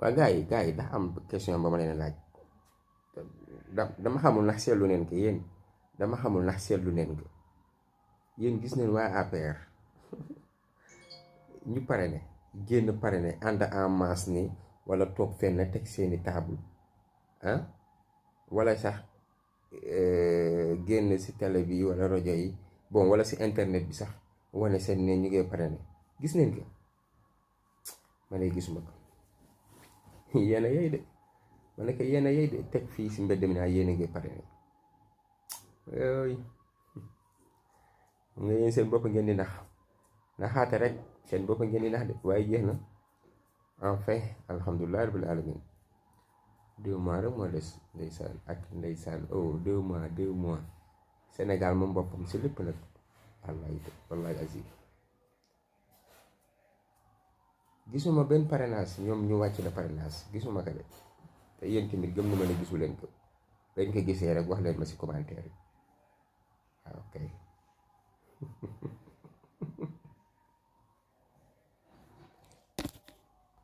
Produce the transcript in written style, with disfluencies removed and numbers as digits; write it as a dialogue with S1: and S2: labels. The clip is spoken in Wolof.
S1: waa gars yi dafa am question ba ma leen laaj dama xamul ndax seetlu neen ko yéen dama xamul ndax seetlu neen ko yéen gis neen waa APR ñu pare ne génn pare ne ànd en masse ni wala toog fenn teg seeni table ah wala sax génn ci télé bi wala rajo yi bon wala ci internet bi sax wane seen ne ñu ngi pare ne gis neen ko ma ne gisuma ko yéen a yey de ma ne ko yéen a yey de teg fii ci mbedd mi naa yéen a ngi pare ne yooyu nga yéen seen bopp ngeen di naxaate rek seen bopp ngeen di nax de waaye jeex na enfin alhamdulilah rabbil alamin 2 mois rek moo des ndeysaan ak ndeysaan oh 2 mois Sénégal moom boppam si lépp nag wallahi azim gisuma benn parrainage ñoom ñu wàcc na parrainage gisuma ko de te yéen tamit gëm na ma ne gisu leen ko dañ ko gisee rek wax leen ma si commentaire yi waaw ok